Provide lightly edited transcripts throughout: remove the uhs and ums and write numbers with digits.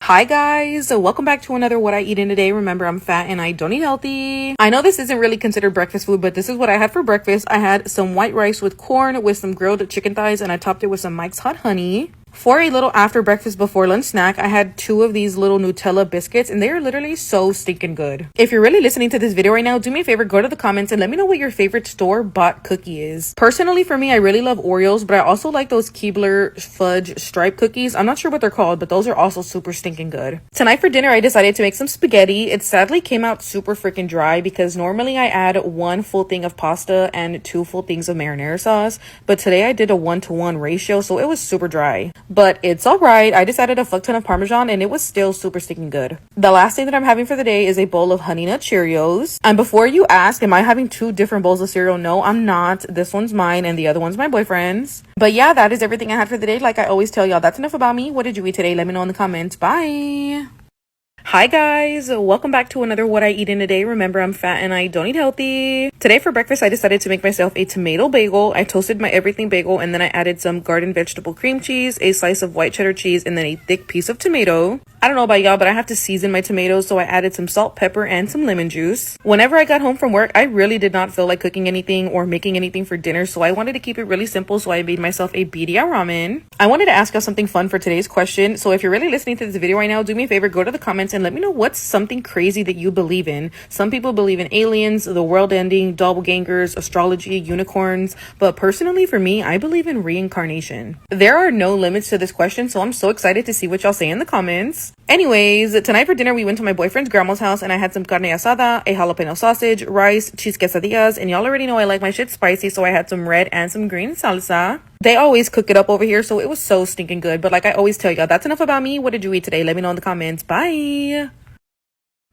Hi guys, so welcome back to another What I Eat in a Day. Remember, I'm fat and I don't eat healthy. I know this isn't really considered breakfast food, but this is what I had for breakfast. I had some white rice with corn with some grilled chicken thighs, and I topped it with some Mike's Hot Honey. For a little after breakfast before lunch snack, I had two of these little Nutella biscuits, and they are literally so stinking good. If you're really listening to this video right now, do me a favor, go to the comments and let me know what your favorite store-bought cookie is. Personally, for me, I really love Oreos, but I also like those Keebler fudge stripe cookies. I'm not sure what they're called, but those are also super stinking good. Tonight for dinner, I decided to make some spaghetti. It sadly came out super freaking dry because normally I add 1 full thing of pasta and 2 full things of marinara sauce, but today I did a 1-to-1 ratio, so it was super dry. But it's alright. I just added a fuck ton of Parmesan and it was still super stinking good. The last thing that I'm having for the day is a bowl of Honey Nut Cheerios. And before you ask, am I having 2 different bowls of cereal? No, I'm not. This one's mine and the other one's my boyfriend's. But yeah, that is everything I had for the day. Like I always tell y'all, that's enough about me. What did you eat today? Let me know in the comments. Bye. Hi guys, welcome back to another What I Eat in a Day. Remember, I'm fat and I don't eat healthy. Today for breakfast, I decided to make myself a tomato bagel. I toasted my everything bagel and then I added some garden vegetable cream cheese, a slice of white cheddar cheese, and then a thick piece of tomato. I don't know about y'all, but I have to season my tomatoes, so I added some salt, pepper, and some lemon juice. Whenever I got home from work, I really did not feel like cooking anything or making anything for dinner, so I wanted to keep it really simple, so I made myself a birria ramen. I wanted to ask y'all something fun for today's question, so if you're really listening to this video right now, do me a favor, go to the comments and let me know what's something crazy that you believe in. Some people believe in aliens, the world ending, doppelgangers, astrology, unicorns, but personally for me, I believe in reincarnation. There are no limits to this question, so I'm so excited to see what y'all say in the comments. Anyways, tonight for dinner, we went to my boyfriend's grandma's house and I had some carne asada, a jalapeno sausage, rice, cheese quesadillas, and y'all already know I like my shit spicy, so I had some red and some green salsa. They always cook it up over here, so it was so stinking good. But like I always tell y'all, that's enough about me. What did you eat today? Let me know in the comments. Bye.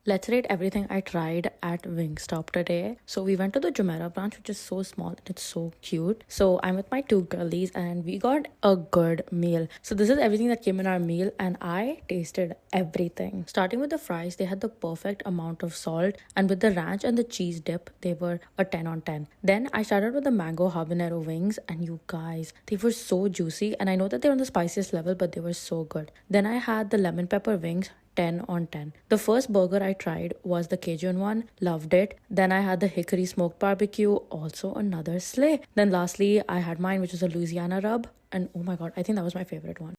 Let's rate everything I tried at Wingstop today. So we went to the Jumeirah branch, which is so small and it's so cute. So I'm with my 2 girlies and we got a good meal. So this is everything that came in our meal and I tasted everything. Starting with the fries, they had the perfect amount of salt, and with the ranch and the cheese dip, they were a 10 on 10. Then I started with the mango habanero wings, and you guys, they were so juicy, and I know that they're on the spiciest level, but they were so good. Then I had the lemon pepper wings, 10 on 10. The first burger I tried was the Cajun one, loved it. Then I had the hickory smoked barbecue, also another slay. Then lastly, I had mine, which was a Louisiana rub, and oh my god, I think that was my favorite one.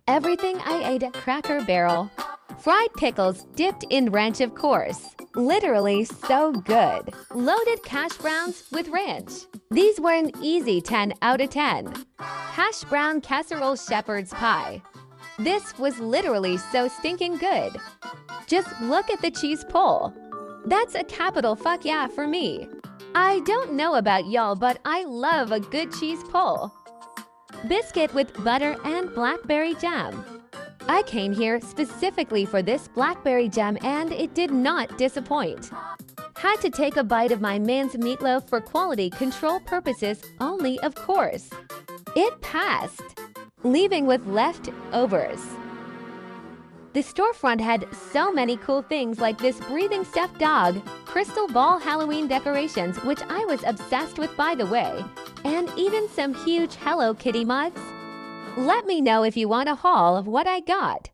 Everything I ate at Cracker Barrel. Fried pickles dipped in ranch, of course. Literally so good. Loaded hash browns with ranch. These were an easy 10 out of 10. Hash brown casserole shepherd's pie. This was literally so stinking good. Just look at the cheese pull. That's a capital fuck yeah for me. I don't know about y'all, but I love a good cheese pull. Biscuit with butter and blackberry jam. I came here specifically for this blackberry jam and it did not disappoint. Had to take a bite of my man's meatloaf for quality control purposes only, of course. It passed, leaving with leftovers. The storefront had so many cool things like this breathing stuffed dog, crystal ball Halloween decorations, which I was obsessed with by the way, and even some huge Hello Kitty mugs. Let me know if you want a haul of what I got.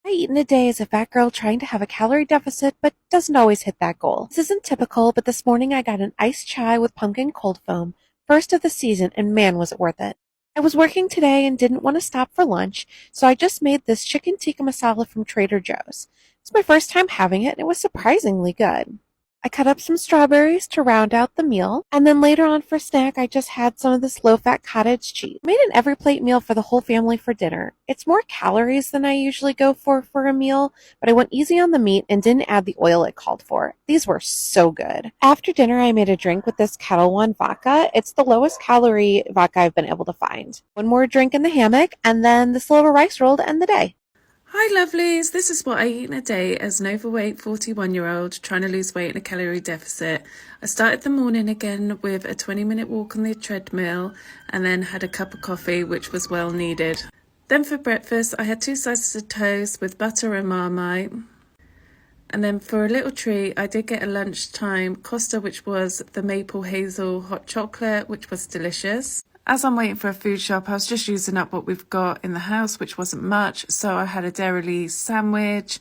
I eat in a day as a fat girl trying to have a calorie deficit, but doesn't always hit that goal. This isn't typical, but this morning I got an iced chai with pumpkin cold foam, first of the season, and man was it worth it. I was working today and didn't want to stop for lunch, so I just made this chicken tikka masala from Trader Joe's. It's my first time having it, and it was surprisingly good. I cut up some strawberries to round out the meal, and then later on for snack I just had some of this low-fat cottage cheese. I made an every plate meal for the whole family for dinner. It's more calories than I usually go for a meal, but I went easy on the meat and didn't add the oil it called for. These were so good. After dinner I made a drink with this Kettle One vodka. It's the lowest calorie vodka I've been able to find. One more drink in the hammock, and then this little rice roll to end the day. Hi lovelies, this is what I eat in a day as an overweight 41-year-old trying to lose weight in a calorie deficit. I started the morning again with a 20-minute walk on the treadmill and then had a cup of coffee, which was well needed. Then for breakfast I had 2 slices of toast with butter and Marmite. And then for a little treat, I did get a lunchtime Costa, which was the maple hazel hot chocolate, which was delicious. As I'm waiting for a food shop, I was just using up what we've got in the house, which wasn't much. So I had a Dairy sandwich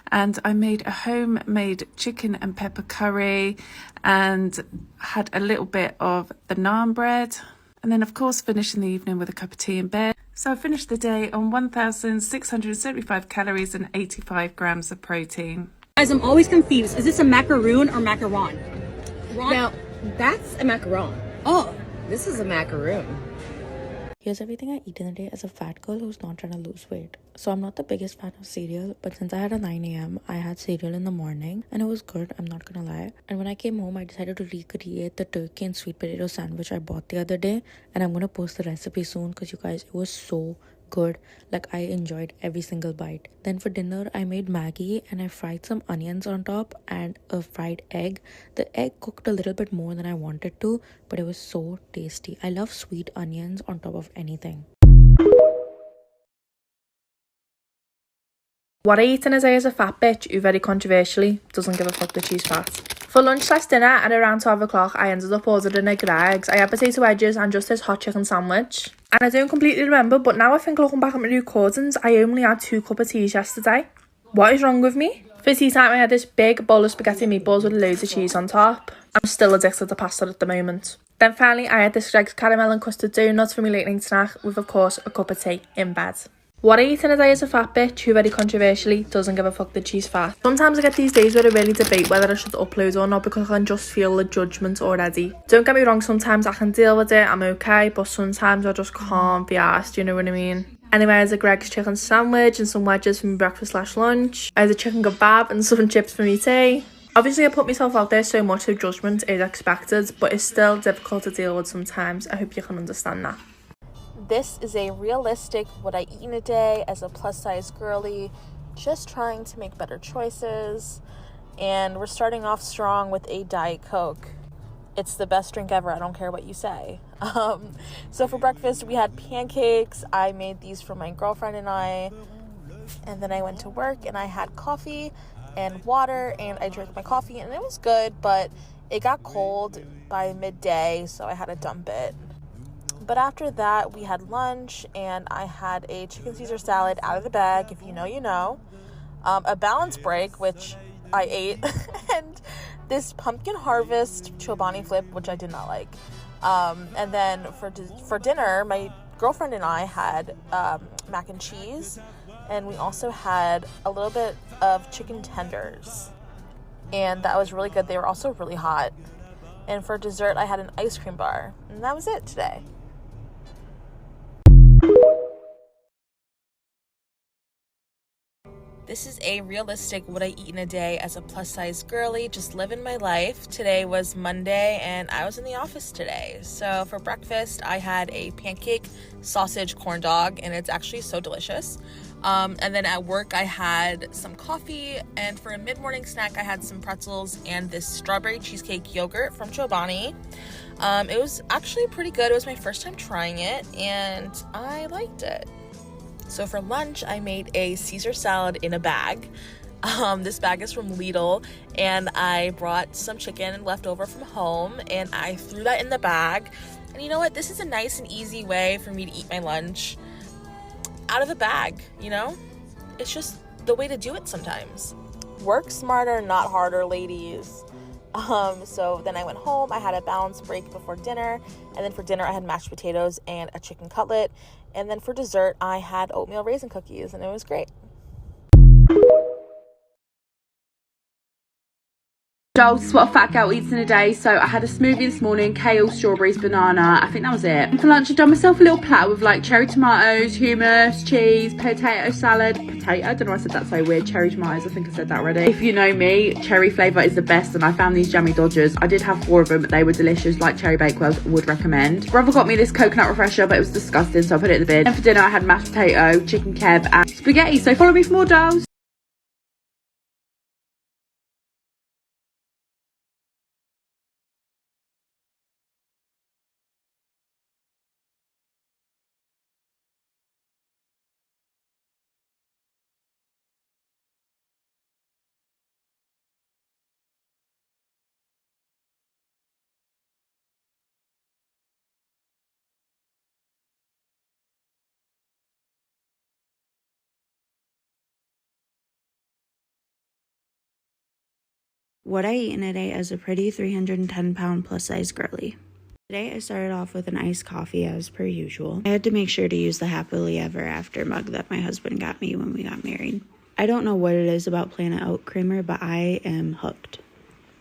and I made a homemade chicken and pepper curry and had a little bit of the naan bread. And then, of course, finishing the evening with a cup of tea in bed. So I finished the day on 1,675 calories and 85 grams of protein. Guys, I'm always confused. Is this a macaroon or macaron? Now, that's a macaron. Oh. This is a macaroon. Here's everything I eat in a day as a fat girl who's not trying to lose weight. So I'm not the biggest fan of cereal, but since I had a 9 a.m., I had cereal in the morning and it was good, I'm not gonna lie. And when I came home, I decided to recreate the turkey and sweet potato sandwich I bought the other day, and I'm gonna post the recipe soon because you guys, it was so good. Like, I enjoyed every single bite. Then for dinner, I made Maggie and I fried some onions on top and a fried egg. The egg cooked a little bit more than I wanted to, but it was so tasty. I love sweet onions on top of anything. What I eat in a day as a fat bitch who very controversially doesn't give a fuck that she's fat. For lunch/dinner at around 12 o'clock, I ended up ordering a Greggs. I had potato wedges and just this hot chicken sandwich. And I don't completely remember, but now I think looking back at my recordings, I only had 2 cups of tea yesterday. What is wrong with me? For tea time, I had this big bowl of spaghetti meatballs with loads of cheese on top. I'm still addicted to pasta at the moment. Then finally, I had this Greggs caramel and custard donuts for my late night snack with, of course, a cup of tea in bed. What I eat in a day as a fat bitch who very controversially doesn't give a fuck that she's fat. Sometimes I get these days where I really debate whether I should upload or not because I can just feel the judgment already. Don't get me wrong, sometimes I can deal with it, I'm okay, but sometimes I just can't be arsed, you know what I mean? Anyway, I had a Greggs chicken sandwich and some wedges for my breakfast/lunch. I had a chicken kebab and some chips for me tea. Obviously, I put myself out there so much so judgment is expected, but it's still difficult to deal with sometimes. I hope you can understand that. This is a realistic what I eat in a day as a plus size girly, just trying to make better choices. And we're starting off strong with a Diet Coke. It's the best drink ever, I don't care what you say. So for breakfast we had pancakes. I made these for my girlfriend and I. And then I went to work and I had coffee and water and I drank my coffee and it was good, but it got cold by midday, so I had to dump it. But after that, we had lunch, and I had a chicken Caesar salad out of the bag, if you know, you know. A balance break, which I ate, and this pumpkin harvest Chobani flip, which I did not like. And then for dinner, my girlfriend and I had mac and cheese, and we also had a little bit of chicken tenders. And that was really good. They were also really hot. And for dessert, I had an ice cream bar. And that was it today. This is a realistic what I eat in a day as a plus size girly, just living my life. Today was Monday and I was in the office today. So for breakfast, I had a pancake sausage corn dog and it's actually so delicious. And then at work, I had some coffee, and for a mid-morning snack, I had some pretzels and this strawberry cheesecake yogurt from Chobani. It was actually pretty good. It was my first time trying it and I liked it. So for lunch, I made a Caesar salad in a bag. This bag is from Lidl, and I brought some chicken left over from home, and I threw that in the bag. And you know what? This is a nice and easy way for me to eat my lunch out of the bag, you know? It's just the way to do it sometimes. Work smarter, not harder, ladies. So then I went home, I had a balance break before dinner, and then for dinner I had mashed potatoes and a chicken cutlet, and then for dessert I had oatmeal raisin cookies, and it was great. This is what a fat girl eats in a day. So I had a smoothie this morning, kale, strawberries, banana. I think that was it. And for lunch, I've done myself a little platter with like cherry tomatoes, hummus, cheese, potato salad. Potato? I don't know why I said that so weird. Cherry tomatoes, I think I said that already. If you know me, cherry flavour is the best, and I found these jammy dodgers. I did have 4 of them, but they were delicious, like cherry bakewells, would recommend. Brother got me this coconut refresher, but it was disgusting, so I put it in the bin. And for dinner, I had mashed potato, chicken keb, and spaghetti. So follow me for more dolls. What I eat in a day as a pretty 310-pound plus-size girly. Today I started off with an iced coffee as per usual. I had to make sure to use the happily ever after mug that my husband got me when we got married. I don't know what it is about Planet Oat creamer, but I am hooked.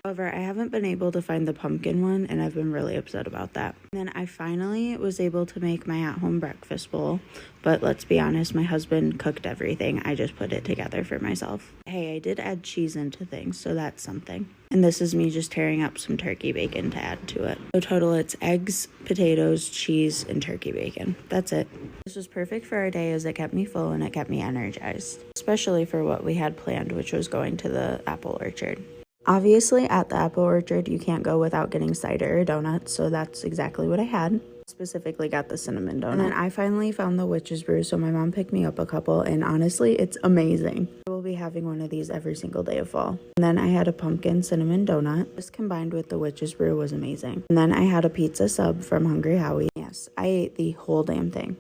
However, I haven't been able to find the pumpkin one, and I've been really upset about that. And then I finally was able to make my at-home breakfast bowl, but let's be honest, my husband cooked everything. I just put it together for myself. Hey, I did add cheese into things, so that's something. And this is me just tearing up some turkey bacon to add to it. So total, it's eggs, potatoes, cheese, and turkey bacon. That's it. This was perfect for our day as it kept me full and it kept me energized, especially for what we had planned, which was going to the apple orchard. Obviously, at the apple orchard, you can't go without getting cider or donuts, so that's exactly what I had. Specifically got the cinnamon donut. And then I finally found the witch's brew, so my mom picked me up a couple, and honestly, it's amazing. I will be having one of these every single day of fall. And then I had a pumpkin cinnamon donut. This combined with the witch's brew was amazing. And then I had a pizza sub from Hungry Howie. Yes, I ate the whole damn thing.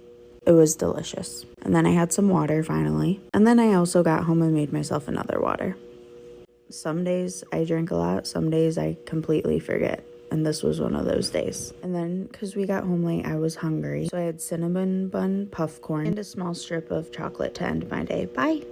It was delicious. And then I had some water finally. And then I also got home and made myself another water. Some days I drink a lot, some days I completely forget, and this was one of those days. And then, because we got home late, I was hungry, so I had cinnamon bun puff corn and a small strip of chocolate to end my day. Bye!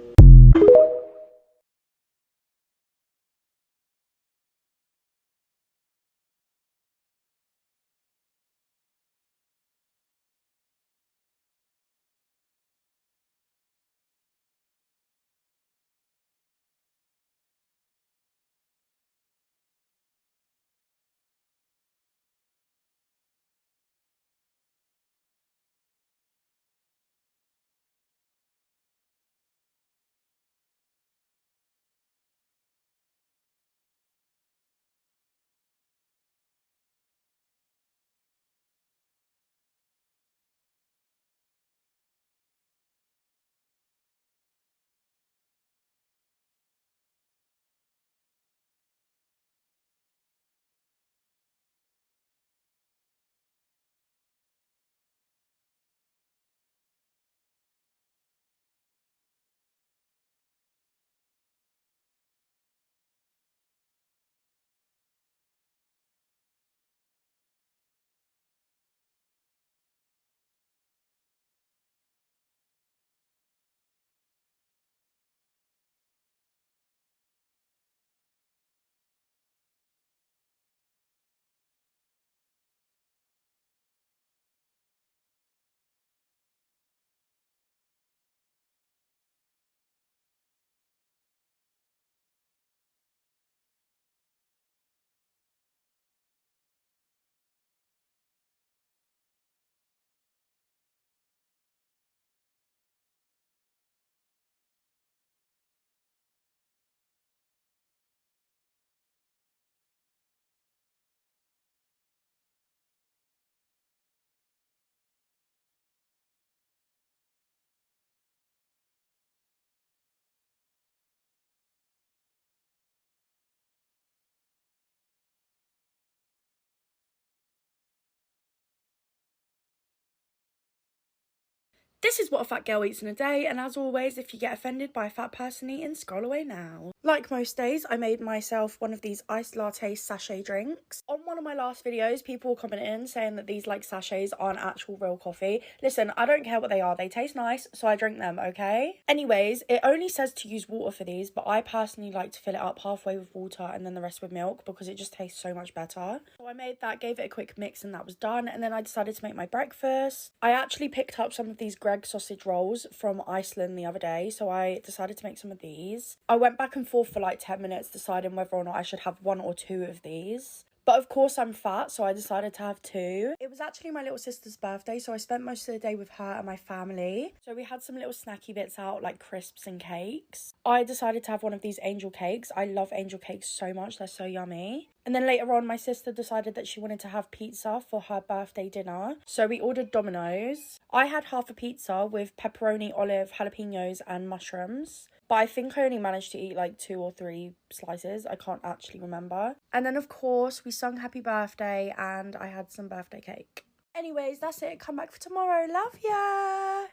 This is what a fat girl eats in a day, and as always, if you get offended by a fat person eating, scroll away now. Like most days, I made myself one of these iced latte sachet drinks. On one of my last videos, people were commenting saying that these like sachets aren't actual real coffee. Listen, I don't care what they are, they taste nice, so I drink them, okay? Anyways, it only says to use water for these, but I personally like to fill it up halfway with water and then the rest with milk because it just tastes so much better. So I made that, gave it a quick mix, and that was done. And then I decided to make my breakfast. I actually picked up some of these sausage rolls from Iceland the other day, so I decided to make some of these. I went back and forth for like 10 minutes deciding whether or not I should have one or two of these. But of course I'm fat, so I decided to have two. It was actually my little sister's birthday, so I spent most of the day with her and my family. So we had some little snacky bits out, like crisps and cakes. I decided to have one of these angel cakes. I love angel cakes so much, they're so yummy. And then later on, my sister decided that she wanted to have pizza for her birthday dinner. So we ordered Domino's. I had half a pizza with pepperoni, olive, jalapenos and mushrooms. But I think I only managed to eat like 2 or 3 slices. I can't actually remember. And then of course we sung happy birthday and I had some birthday cake. Anyways, that's it. Come back for tomorrow. Love ya!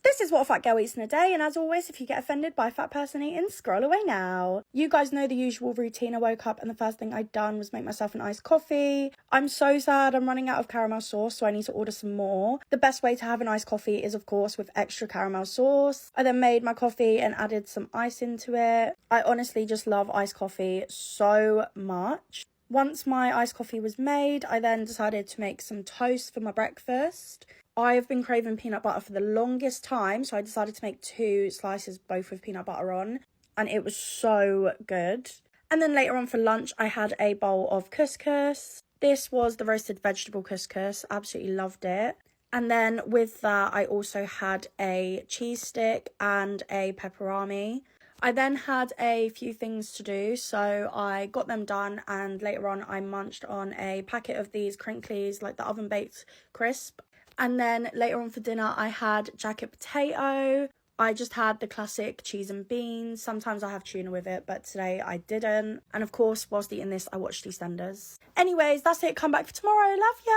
This is what a fat girl eats in a day, and as always, if you get offended by a fat person eating, scroll away now. You guys know the usual routine. I woke up and the first thing I'd done was make myself an iced coffee. I'm so sad I'm running out of caramel sauce, so I need to order some more. The best way to have an iced coffee is, of course, with extra caramel sauce. I then made my coffee and added some ice into it. I honestly just love iced coffee so much. Once my iced coffee was made, I then decided to make some toast for my breakfast. I've been craving peanut butter for the longest time, so I decided to make 2 slices, both with peanut butter on, and it was so good. And then later on for lunch, I had a bowl of couscous. This was the roasted vegetable couscous. Absolutely loved it. And then with that, I also had a cheese stick and a pepperami. I then had a few things to do, so I got them done, and later on I munched on a packet of these crinklies, like the oven baked crisp. And then later on for dinner, I had jacket potato. I just had the classic cheese and beans. Sometimes I have tuna with it, but today I didn't. And of course, whilst eating this, I watched EastEnders. Anyways, that's it. Come back for tomorrow. Love ya!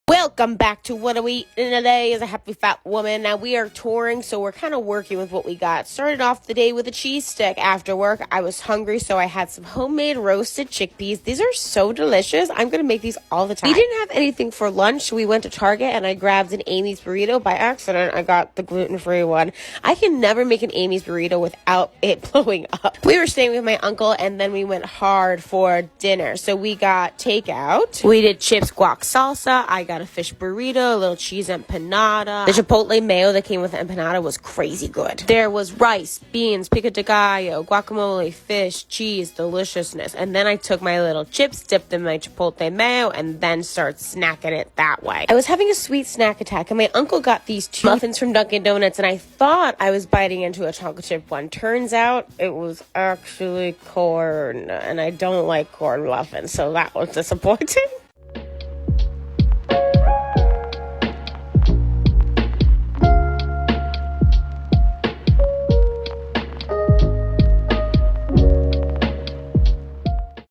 Welcome back to What Are We Eating Today as a happy fat woman. Now we are touring, so we're kind of working with what we got. Started off the day with a cheese stick. After work, I was hungry, so I had some homemade roasted chickpeas. These are so delicious. I'm going to make these all the time. We didn't have anything for lunch, so we went to Target and I grabbed an Amy's burrito. By accident, I got the gluten-free one. I can never make an Amy's burrito without it blowing up. We were staying with my uncle, and then we went hard for dinner. So we got takeout. We did chips, guac, salsa. I got a fish burrito, a little cheese empanada. The chipotle mayo that came with the empanada was crazy good. There was rice, beans, pico de gallo, guacamole, fish, cheese, deliciousness. And then I took my little chips, dipped in my chipotle mayo, and then started snacking it that way. I was having a sweet snack attack, and my uncle got these 2 muffins from Dunkin' Donuts, and I thought I was biting into a chocolate chip one. Turns out it was actually corn, and I don't like corn muffins, so that was disappointing.